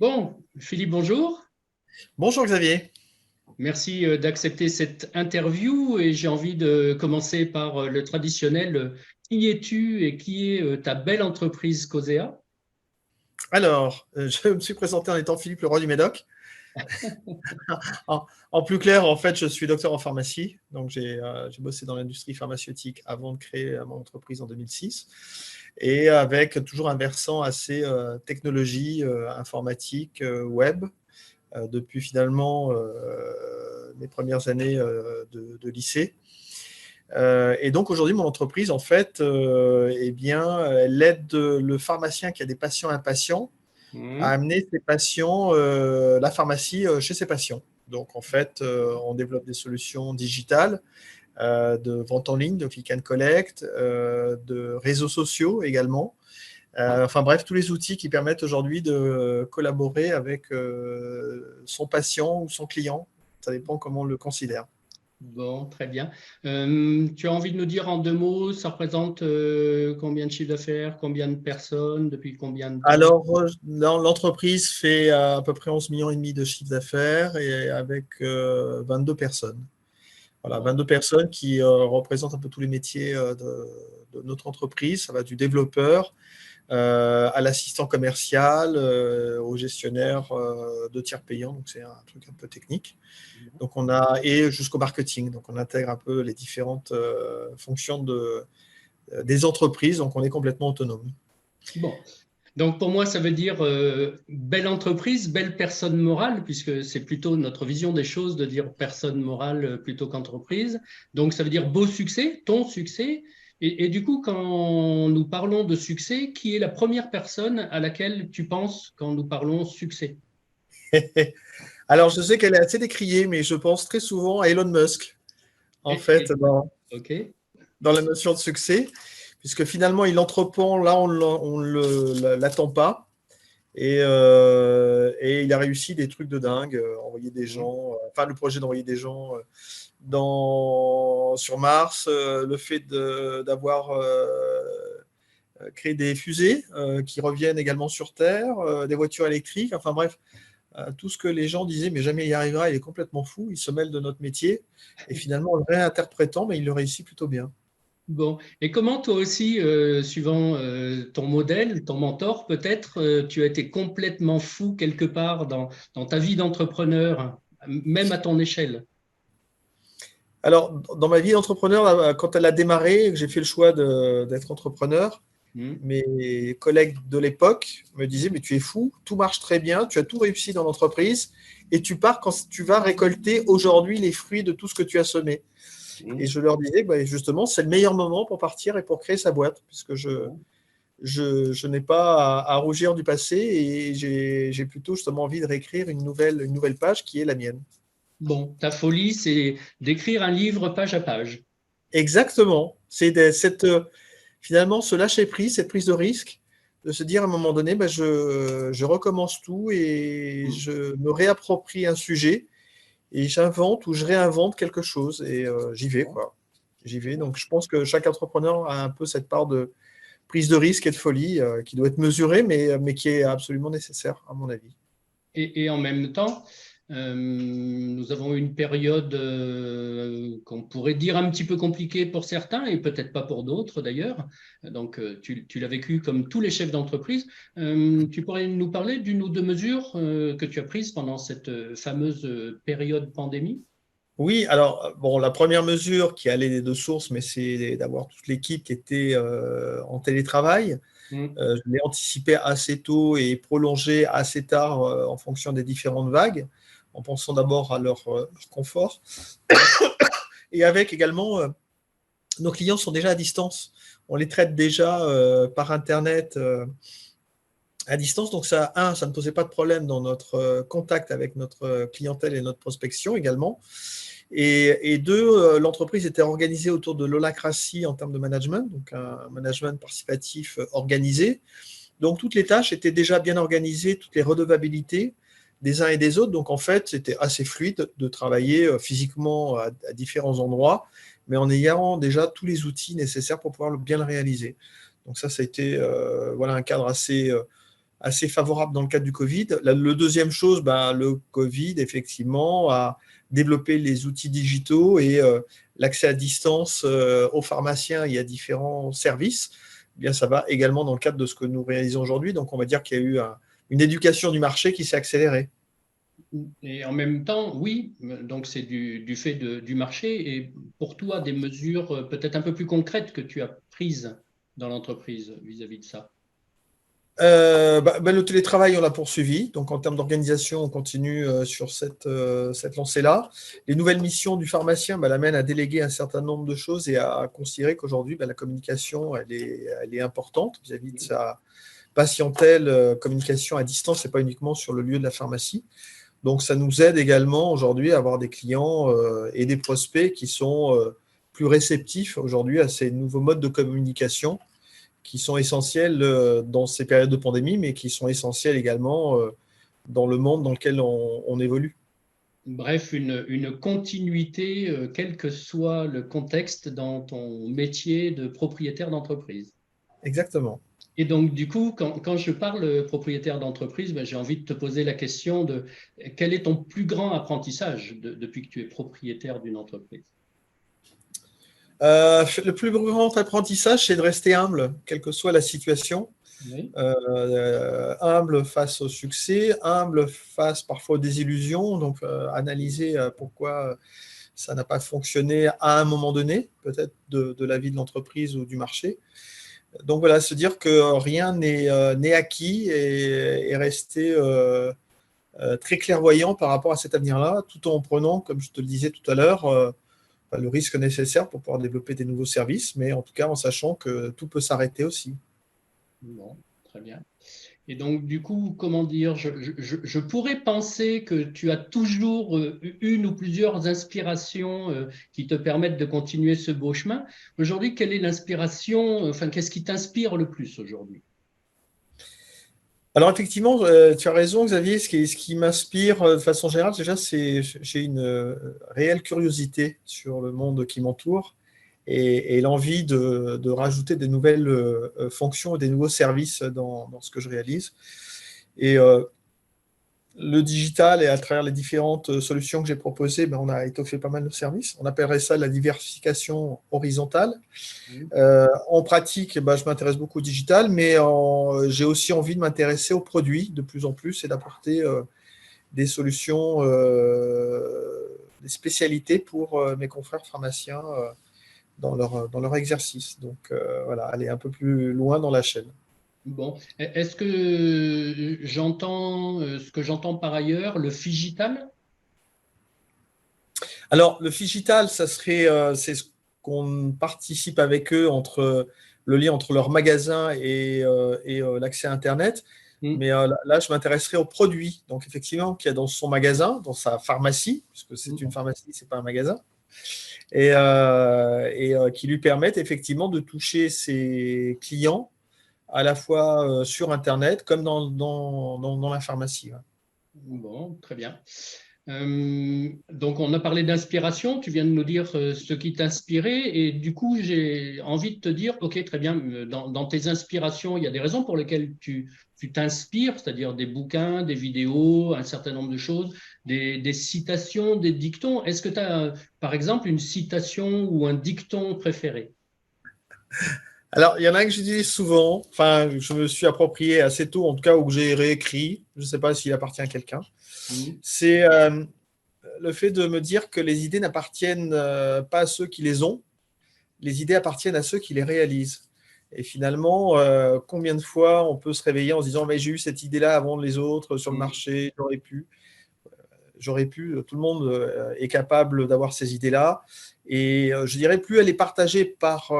Bon, Philippe, bonjour. Bonjour Xavier. Merci d'accepter cette interview et j'ai envie de commencer par le traditionnel. Qui es-tu et qui est ta belle entreprise Cosea? Alors, je me suis présenté en étant Philippe Leroy du Médoc. En plus clair, en fait, je suis docteur en pharmacie. Donc, j'ai bossé dans l'industrie pharmaceutique avant de créer mon entreprise en 2006. Et avec toujours un versant assez technologie, informatique, web, depuis finalement mes premières années de lycée. Et donc aujourd'hui, mon entreprise, en fait, eh bien, elle aide le pharmacien qui a des patients impatients à Hmm. amener ses patients, la pharmacie chez ses patients. Donc en fait, on développe des solutions digitales de vente en ligne, de click and collect, de réseaux sociaux également. Enfin bref, tous les outils qui permettent aujourd'hui de collaborer avec son patient ou son client. Ça dépend comment on le considère. Bon, très bien. Tu as envie de nous dire en deux mots, ça représente combien de chiffre d'affaires, combien de personnes, depuis combien de temps? Alors, l'entreprise fait à peu près 11,5 millions de chiffre d'affaires et avec 22 personnes. Voilà, Bon. 22 personnes qui représentent un peu tous les métiers de notre entreprise. Ça va du développeur à l'assistant commercial, au gestionnaire de tiers payants. Donc, c'est un truc un peu technique. Donc, et jusqu'au marketing. Donc, on intègre un peu les différentes fonctions des entreprises. Donc, on est complètement autonome. Bon. Donc pour moi, ça veut dire belle entreprise, belle personne morale, puisque c'est plutôt notre vision des choses de dire personne morale plutôt qu'entreprise. Donc ça veut dire beau succès, ton succès. Et du coup, quand nous parlons de succès, qui est la première personne à laquelle tu penses quand nous parlons succès? Alors, je sais qu'elle est assez décriée, mais je pense très souvent à Elon Musk, en fait, Et- ok. dans la notion de succès, puisque finalement, il entreprend là, on ne l'attend pas. Et il a réussi des trucs de dingue, envoyer des Mhm. gens, enfin le projet d'envoyer des gens sur Mars, le fait d'avoir créé des fusées qui reviennent également sur Terre, des voitures électriques, enfin bref, tout ce que les gens disaient, mais jamais il y arrivera, il est complètement fou, il se mêle de notre métier, et finalement en le réinterprétant, mais il le réussit plutôt bien. Bon, et comment toi aussi, suivant ton modèle, ton mentor, peut-être, tu as été complètement fou quelque part dans ta vie d'entrepreneur, même à ton échelle. Alors, dans ma vie d'entrepreneur, quand elle a démarré, que j'ai fait le choix d'être entrepreneur, Hmm. mes collègues de l'époque me disaient, mais tu es fou, tout marche très bien, tu as tout réussi dans l'entreprise et tu pars quand tu vas récolter aujourd'hui les fruits de tout ce que tu as semé. Et Hmm. je leur disais, bah, justement, c'est le meilleur moment pour partir et pour créer sa boîte, puisque Bon. je n'ai pas à rougir du passé et j'ai plutôt justement envie de réécrire une nouvelle page qui est la mienne. Bon, ta folie, c'est d'écrire un livre page à page. Exactement. Finalement ce lâcher prise, cette prise de risque, de se dire à un moment donné, bah, je recommence tout et Hmm. je me réapproprie un sujet et j'invente ou je réinvente quelque chose et j'y vais, Bon. quoi. J'y vais. Donc je pense que chaque entrepreneur a un peu cette part de prise de risque et de folie qui doit être mesurée, mais qui est absolument nécessaire, à mon avis. Et en même temps, nous avons eu une période qu'on pourrait dire un petit peu compliquée pour certains et peut-être pas pour d'autres d'ailleurs. Donc, tu l'as vécu comme tous les chefs d'entreprise. Tu pourrais nous parler d'une ou deux mesures que tu as prises pendant cette fameuse période pandémie? Oui, alors, bon, la première mesure qui allait des deux sources, mais c'est d'avoir toute l'équipe qui était en télétravail. Mm. Je l'ai anticipé assez tôt et prolongé assez tard en fonction des différentes vagues, en pensant d'abord à leur confort. Et avec également, nos clients sont déjà à distance. On les traite déjà par Internet à distance. Donc, ça ne posait pas de problème dans notre contact avec notre clientèle et notre prospection également. Et deux, l'entreprise était organisée autour de l'holacratie en termes de management, donc un management participatif organisé. Donc toutes les tâches étaient déjà bien organisées, toutes les redevabilités des uns et des autres. Donc en fait, c'était assez fluide de travailler physiquement à différents endroits, mais en ayant déjà tous les outils nécessaires pour pouvoir bien le réaliser. Donc ça a été voilà, un cadre assez favorable dans le cadre du Covid. Le deuxième chose, le Covid, effectivement, a développé les outils digitaux et l'accès à distance aux pharmaciens et à différents services. Eh bien, ça va également dans le cadre de ce que nous réalisons aujourd'hui. Donc, on va dire qu'il y a eu une éducation du marché qui s'est accélérée. Et en même temps, oui, donc c'est du fait du marché. Et pour toi, des mesures peut-être un peu plus concrètes que tu as prises dans l'entreprise vis-à-vis de ça? Le télétravail, on l'a poursuivi. Donc, en termes d'organisation, on continue sur cette lancée-là. Les nouvelles missions du pharmacien l'amènent à déléguer un certain nombre de choses et à considérer qu'aujourd'hui, la communication, elle est importante vis-à-vis de sa patientèle. Communication à distance, ce n'est pas uniquement sur le lieu de la pharmacie. Donc, ça nous aide également aujourd'hui à avoir des clients et des prospects qui sont plus réceptifs aujourd'hui à ces nouveaux modes de communication qui sont essentiels dans ces périodes de pandémie, mais qui sont essentiels également dans le monde dans lequel on évolue. Bref, une continuité, quel que soit le contexte dans ton métier de propriétaire d'entreprise. Exactement. Et donc, du coup, quand je parle propriétaire d'entreprise, j'ai envie de te poser la question de quel est ton plus grand apprentissage depuis que tu es propriétaire d'une entreprise? Le plus grand apprentissage, c'est de rester humble, quelle que soit la situation. Oui. Humble face au succès, humble face parfois aux désillusions, donc analyser pourquoi ça n'a pas fonctionné à un moment donné, peut-être de la vie de l'entreprise ou du marché. Donc voilà, se dire que rien n'est acquis et rester très clairvoyant par rapport à cet avenir-là, tout en prenant, comme je te le disais tout à l'heure, le risque nécessaire pour pouvoir développer des nouveaux services, mais en tout cas en sachant que tout peut s'arrêter aussi. Bon, très bien. Et donc, du coup, comment dire, je pourrais penser que tu as toujours une ou plusieurs inspirations qui te permettent de continuer ce beau chemin. Aujourd'hui, quelle est l'inspiration, enfin, qu'est-ce qui t'inspire le plus aujourd'hui? Alors effectivement, tu as raison Xavier, ce qui m'inspire de façon générale, déjà, j'ai une réelle curiosité sur le monde qui m'entoure et l'envie de rajouter des nouvelles fonctions et des nouveaux services dans ce que je réalise. Et le digital et à travers les différentes solutions que j'ai proposées, on a étoffé pas mal de services. On appellerait ça la diversification horizontale. En pratique, je m'intéresse beaucoup au digital, mais j'ai aussi envie de m'intéresser aux produits de plus en plus et d'apporter des solutions, des spécialités pour mes confrères pharmaciens dans leur exercice. Donc voilà, aller un peu plus loin dans la chaîne. Bon, est-ce que j'entends ce que j'entends par ailleurs, le figital? Alors, le digital, ça serait, c'est ce qu'on participe avec eux entre le lien entre leur magasin et l'accès à Internet. Mais là, je m'intéresserai aux produits. Donc, effectivement, qu'il y a dans son magasin, dans sa pharmacie, puisque c'est une pharmacie, c'est pas un magasin, et qui lui permettent effectivement de toucher ses clients à la fois sur Internet comme dans la pharmacie. Ouais. Bon, très bien. Donc, on a parlé d'inspiration, tu viens de nous dire ce qui t'inspirait, et du coup, j'ai envie de te dire, ok, très bien, dans tes inspirations, il y a des raisons pour lesquelles tu t'inspires, c'est-à-dire des bouquins, des vidéos, un certain nombre de choses, des citations, des dictons. Est-ce que tu as, par exemple, une citation ou un dicton préféré? Alors, il y en a un que j'utilise souvent, enfin, je me suis approprié assez tôt, en tout cas, ou que j'ai réécrit, je ne sais pas s'il appartient à quelqu'un. C'est le fait de me dire que les idées n'appartiennent pas à ceux qui les ont, les idées appartiennent à ceux qui les réalisent. Et finalement, combien de fois on peut se réveiller en se disant mais j'ai eu cette idée-là avant les autres sur le marché, j'aurais pu, tout le monde est capable d'avoir ces idées-là. Et je dirais, plus elle est partagée par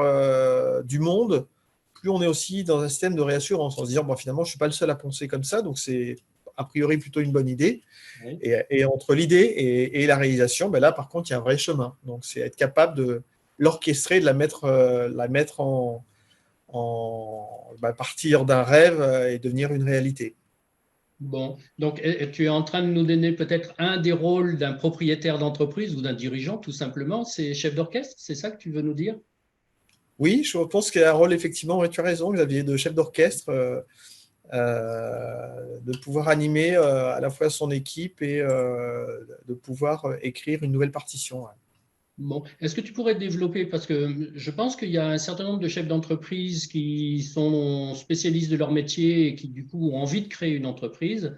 du monde, plus on est aussi dans un système de réassurance, en se disant, finalement, je ne suis pas le seul à penser comme ça, donc c'est a priori plutôt une bonne idée. Oui. Et entre l'idée et la réalisation, là, par contre, il y a un vrai chemin. Donc, c'est être capable de l'orchestrer, de la mettre partir d'un rêve et devenir une réalité. Bon, donc tu es en train de nous donner peut-être un des rôles d'un propriétaire d'entreprise ou d'un dirigeant, tout simplement, c'est chef d'orchestre, c'est ça que tu veux nous dire? Oui, je pense qu'il y a un rôle, effectivement, tu as raison, Xavier, de chef d'orchestre de pouvoir animer à la fois son équipe et de pouvoir écrire une nouvelle partition. Bon, est-ce que tu pourrais développer, parce que je pense qu'il y a un certain nombre de chefs d'entreprise qui sont spécialistes de leur métier et qui du coup ont envie de créer une entreprise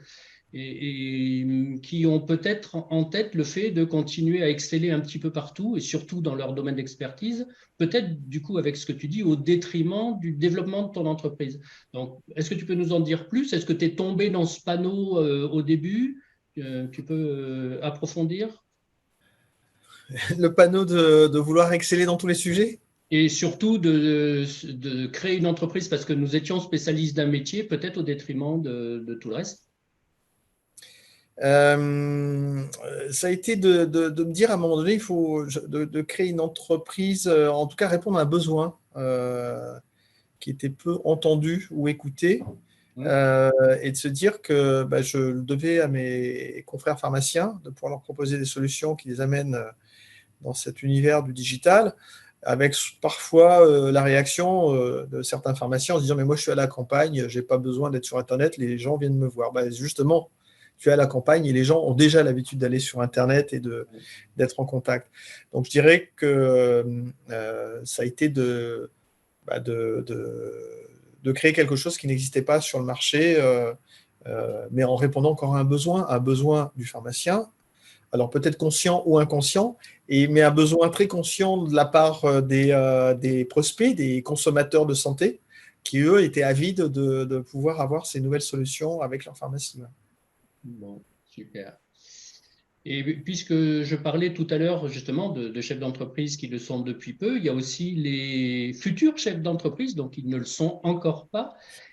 et qui ont peut-être en tête le fait de continuer à exceller un petit peu partout et surtout dans leur domaine d'expertise, peut-être du coup avec ce que tu dis au détriment du développement de ton entreprise. Donc, est-ce que tu peux nous en dire plus? Est-ce que tu es tombé dans ce panneau au début? Tu peux approfondir? Le panneau de vouloir exceller dans tous les sujets? Et surtout de créer une entreprise parce que nous étions spécialistes d'un métier, peut-être au détriment de tout le reste. Ça a été de me dire à un moment donné, il faut de créer une entreprise, en tout cas répondre à un besoin qui était peu entendu ou écouté, et de se dire que je le devais à mes confrères pharmaciens de pouvoir leur proposer des solutions qui les amènent dans cet univers du digital, avec parfois la réaction de certains pharmaciens en se disant mais moi je suis à la campagne, j'ai pas besoin d'être sur Internet, les gens viennent me voir. Justement, tu es à la campagne et les gens ont déjà l'habitude d'aller sur Internet et d'être en contact. Donc je dirais que ça a été de créer quelque chose qui n'existait pas sur le marché, mais en répondant encore à un besoin du pharmacien, alors peut-être conscient ou inconscient, mais un besoin très conscient de la part des prospects, des consommateurs de santé, qui eux étaient avides de pouvoir avoir ces nouvelles solutions avec leur pharmacie. Bon, super. Et puisque je parlais tout à l'heure justement de chefs d'entreprise qui le sont depuis peu, il y a aussi les futurs chefs d'entreprise, donc ils ne le sont encore pas.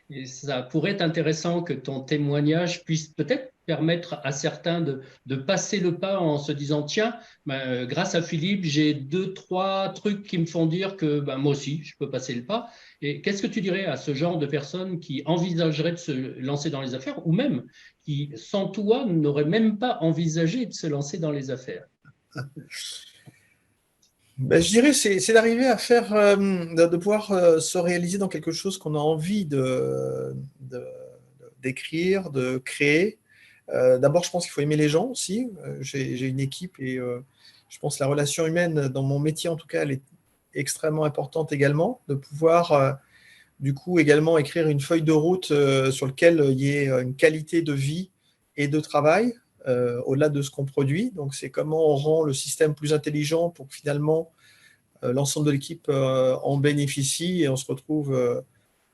Et ça pourrait être intéressant que ton témoignage puisse peut-être permettre à certains de passer le pas en se disant, tiens, grâce à Philippe, j'ai 2, 3 trucs qui me font dire que moi aussi, je peux passer le pas. Et qu'est-ce que tu dirais à ce genre de personnes qui envisageraient de se lancer dans les affaires ou même qui, sans toi, n'auraient même pas envisagé de se lancer dans les affaires? Je dirais c'est d'arriver à faire, de pouvoir se réaliser dans quelque chose qu'on a envie d'écrire, de créer. D'abord, je pense qu'il faut aimer les gens aussi. J'ai une équipe et je pense que la relation humaine, dans mon métier en tout cas, elle est extrêmement importante également, de pouvoir du coup également écrire une feuille de route sur laquelle il y ait une qualité de vie et de travail au-delà de ce qu'on produit. Donc c'est comment on rend le système plus intelligent pour que finalement l'ensemble de l'équipe en bénéficie et on se retrouve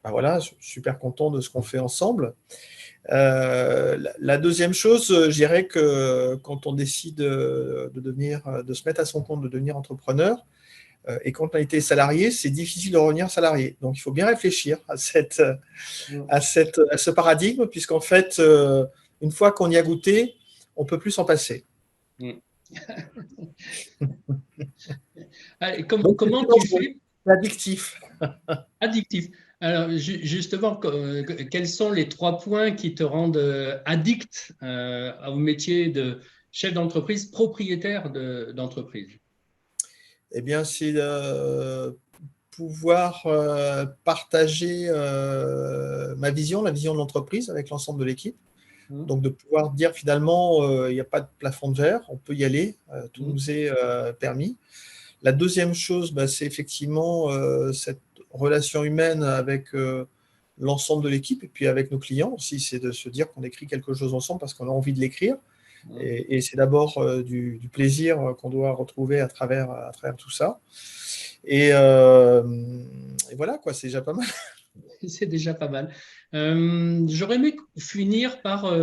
voilà, super content de ce qu'on fait ensemble. La deuxième chose, je dirais que quand on décide de se mettre à son compte, de devenir entrepreneur, et quand on a été salarié, c'est difficile de revenir salarié. Donc, il faut bien réfléchir à ce paradigme, puisqu'en fait, une fois qu'on y a goûté, on ne peut plus s'en passer. Donc, comment tu fais? C'est addictif. Addictif. Alors, justement, quels sont les 3 points qui te rendent addict au métier de chef d'entreprise, propriétaire d'entreprise? Eh bien, c'est pouvoir partager ma vision, la vision de l'entreprise avec l'ensemble de l'équipe. Donc, de pouvoir dire finalement, il n'y a pas de plafond de verre, on peut y aller, tout nous est permis. La deuxième chose, c'est effectivement cette relation humaine avec l'ensemble de l'équipe et puis avec nos clients aussi, c'est de se dire qu'on écrit quelque chose ensemble parce qu'on a envie de l'écrire. Et c'est d'abord du plaisir qu'on doit retrouver à travers tout ça. Et voilà, quoi, c'est déjà pas mal. C'est déjà pas mal. J'aurais aimé finir par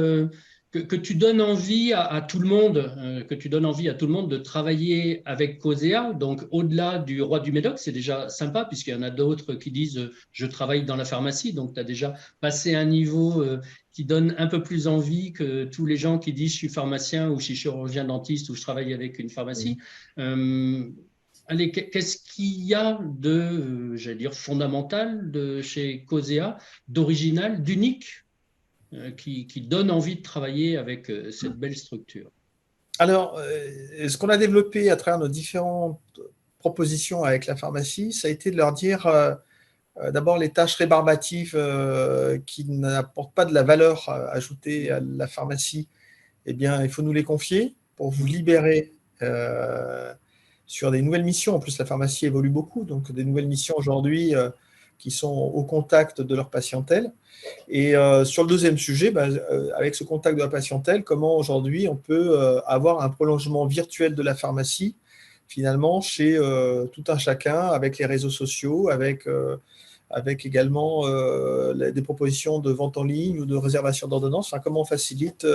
que tu donnes envie à tout le monde, de travailler avec Cosea. Donc, au-delà du roi du Médoc, c'est déjà sympa puisqu'il y en a d'autres qui disent je travaille dans la pharmacie. Donc, tu as déjà passé un niveau qui donne un peu plus envie que tous les gens qui disent je suis pharmacien ou je suis chirurgien dentiste ou je travaille avec une pharmacie. Allez, qu'est-ce qu'il y a de, j'allais dire, fondamental chez Cosea, d'original, d'unique, qui donne envie de travailler avec cette belle structure? Alors, ce qu'on a développé à travers nos différentes propositions avec la pharmacie, ça a été de leur dire D'abord, les tâches rébarbatives qui n'apportent pas de la valeur ajoutée à la pharmacie, eh bien, il faut nous les confier pour vous libérer sur des nouvelles missions. En plus, la pharmacie évolue beaucoup, donc des nouvelles missions aujourd'hui qui sont au contact de leur patientèle. Et sur le deuxième sujet, avec ce contact de la patientèle, comment aujourd'hui on peut avoir un prolongement virtuel de la pharmacie, finalement, chez tout un chacun, avec les réseaux sociaux, avec également des propositions de vente en ligne ou de réservation d'ordonnance. Enfin, comment on facilite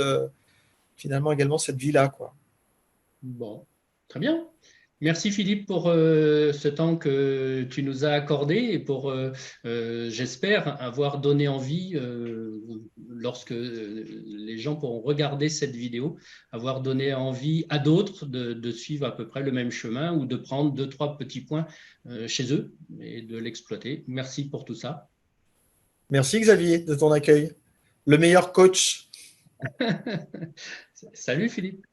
finalement également cette vie-là, quoi. Bon, très bien. Merci Philippe pour ce temps que tu nous as accordé et pour, j'espère, avoir donné envie, lorsque les gens pourront regarder cette vidéo, avoir donné envie à d'autres de suivre à peu près le même chemin ou de prendre 2, 3 petits points chez eux et de l'exploiter. Merci pour tout ça. Merci Xavier de ton accueil. Le meilleur coach. Salut Philippe.